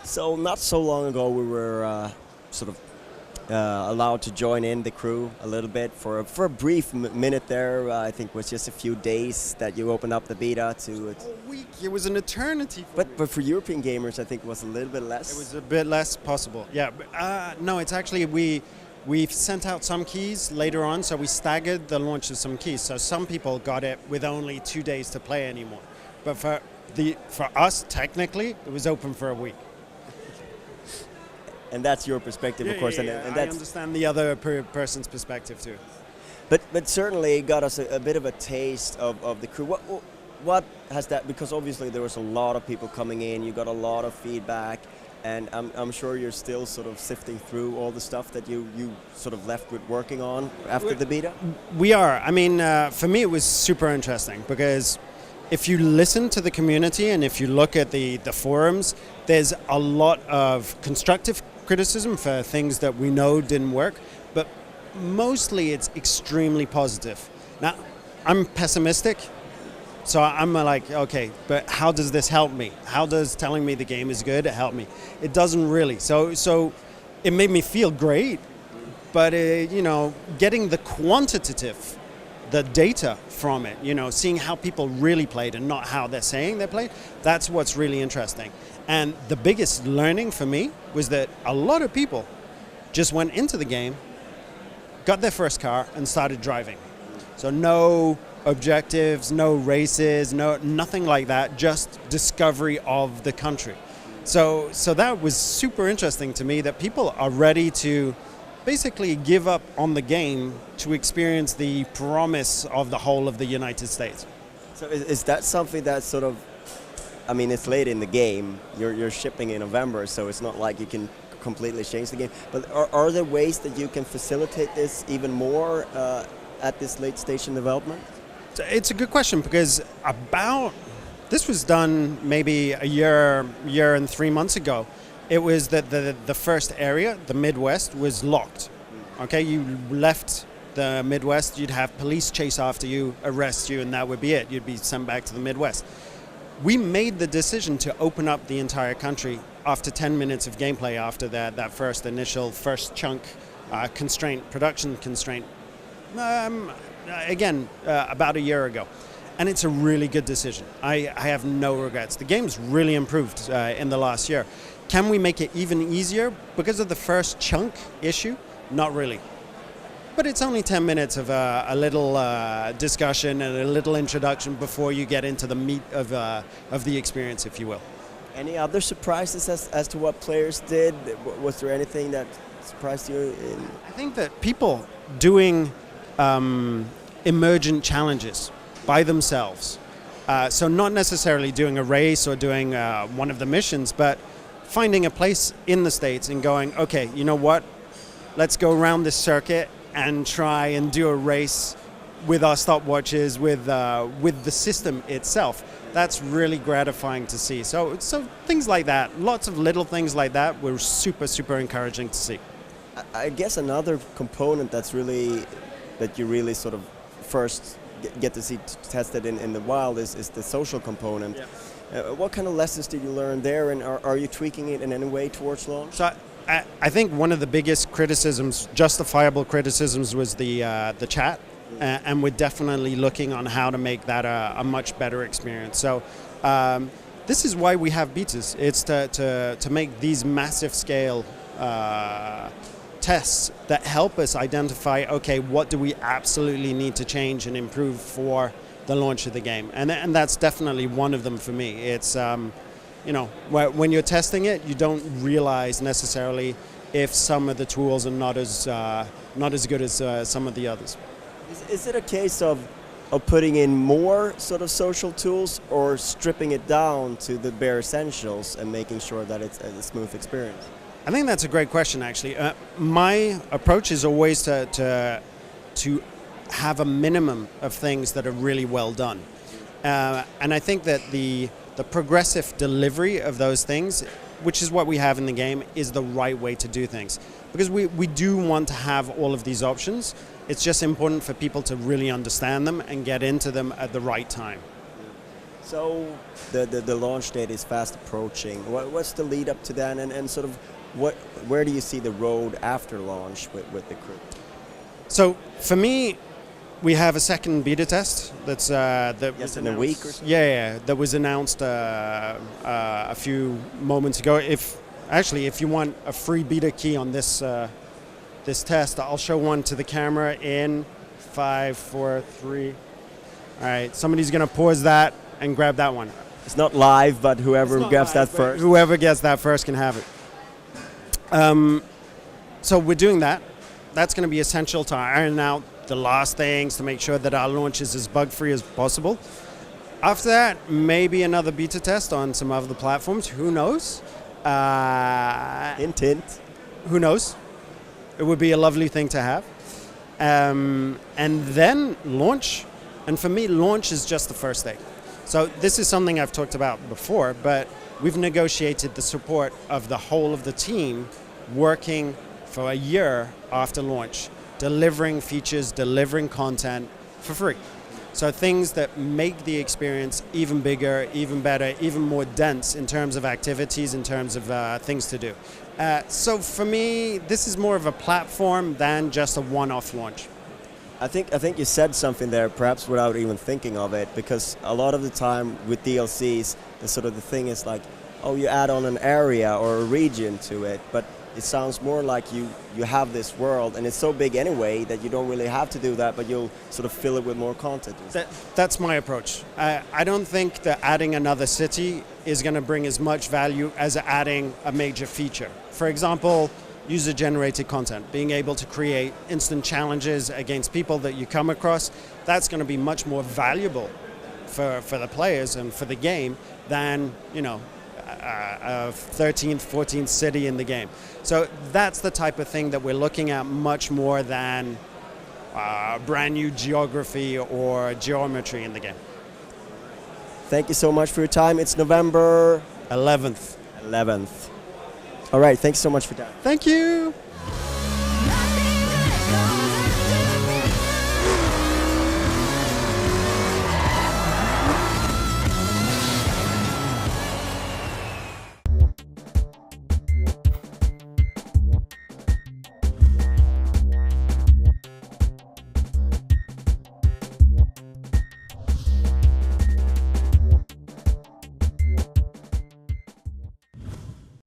So not so long ago we were allowed to join in the crew a little bit for a brief minute there. I think it was just a few days that you opened up the beta to it. A week. It was an eternity. But for European gamers, I think it was a little bit less. It was a bit less possible. Yeah. No, it's actually we've sent out some keys later on, so we staggered the launch of some keys. So some people got it with only 2 days to play anymore. But for us, technically, it was open for a week. And that's your perspective, of course. Yeah. And I understand the other person's perspective too. But certainly it got us a bit of a taste of the crew. What has that? Because obviously there was a lot of people coming in. You got a lot of feedback, and I'm sure you're still sort of sifting through all the stuff that you sort of left with working on after the beta. We are. I mean, for me, it was super interesting because if you listen to the community and if you look at the forums, there's a lot of constructive criticism for things that we know didn't work, but mostly it's extremely positive. Now, I'm pessimistic, so I'm like, okay, but how does this help me? How does telling me the game is good help me? It doesn't really. So it made me feel great, but getting the quantitative, the data from it, seeing how people really played and not how they're saying they played, that's what's really interesting. And the biggest learning for me was that a lot of people just went into the game, got their first car, and started driving. So no objectives, no races, nothing like that, just discovery of the country. So that was super interesting to me, that people are ready to basically give up on the game to experience the promise of the whole of the United States. So is that something that sort of, I mean, it's late in the game, you're shipping in November, so it's not like you can completely change the game, but are there ways that you can facilitate this even more at this late stage in development? It's a good question, because this was done maybe a year and 3 months ago. It was that the first area, the Midwest, was locked. Okay, you left the Midwest, you'd have police chase after you, arrest you, and that would be it. You'd be sent back to the Midwest. We made the decision to open up the entire country after 10 minutes of gameplay, after that first chunk production constraint, about a year ago. And it's a really good decision. I have no regrets. The game's really improved in the last year. Can we make it even easier? Because of the first chunk issue? Not really. But it's only 10 minutes of a little discussion and a little introduction before you get into the meat of the experience, if you will. Any other surprises as to what players did? Was there anything that surprised you? I think that people doing emergent challenges by themselves. So not necessarily doing a race or doing one of the missions, but finding a place in the States and going, okay, you know what? Let's go around this circuit and try and do a race with our stopwatches, with the system itself. That's really gratifying to see. So things like that, lots of little things like that were super, super encouraging to see. I guess another component that you really sort of first get to see tested in the wild is the social component. Yeah. What kind of lessons did you learn there, and are you tweaking it in any way towards launch? So I think one of the biggest criticisms, justifiable criticisms, was the chat, and we're definitely looking on how to make that a much better experience. So this is why we have betas. It's to make these massive scale tests that help us identify, okay, what do we absolutely need to change and improve for the launch of the game, and that's definitely one of them for me. It's when you're testing it, you don't realize necessarily if some of the tools are not as good as some of the others. Is it a case of putting in more sort of social tools, or stripping it down to the bare essentials and making sure that it's a smooth experience? I think that's a great question, actually. My approach is always to have a minimum of things that are really well done. And I think that the progressive delivery of those things, which is what we have in the game, is the right way to do things. Because we do want to have all of these options. It's just important for people to really understand them and get into them at the right time. So the launch date is fast approaching. What's the lead up to that, and sort of where do you see the road after launch with the crew? So for me, we have a second beta test that's Yes, in a week or so? Yeah, that was announced a few moments ago. If you want a free beta key on this this test, I'll show one to the camera in 5, 4, 3. All right, somebody's gonna pause that and grab that one. It's not live, but whoever grabs that first. Whoever gets that first can have it. So we're doing that. That's going to be essential to iron out the last things to make sure that our launch is as bug-free as possible. After that, maybe another beta test on some other platforms. Who knows? Hint, hint. Who knows? It would be a lovely thing to have. And then launch. And for me, launch is just the first thing. So this is something I've talked about before, but we've negotiated the support of the whole of the team working for a year after launch, delivering features, delivering content for free. So things that make the experience even bigger, even better, even more dense in terms of activities, in terms of things to do. So for me, this is more of a platform than just a one-off launch. I think you said something there, perhaps without even thinking of it, because a lot of the time with DLCs, the thing is like, oh, you add on an area or a region to it, but it sounds more like you have this world, and it's so big anyway that you don't really have to do that, but you'll sort of fill it with more content. That's my approach. I don't think that adding another city is going to bring as much value as adding a major feature. For example, user-generated content, being able to create instant challenges against people that you come across, that's going to be much more valuable for the players and for the game than, a 13th, 14th city in the game. So that's the type of thing that we're looking at much more than brand new geography or geometry in the game. Thank you so much for your time. It's November 11th. All right, thanks so much for that. Thank you.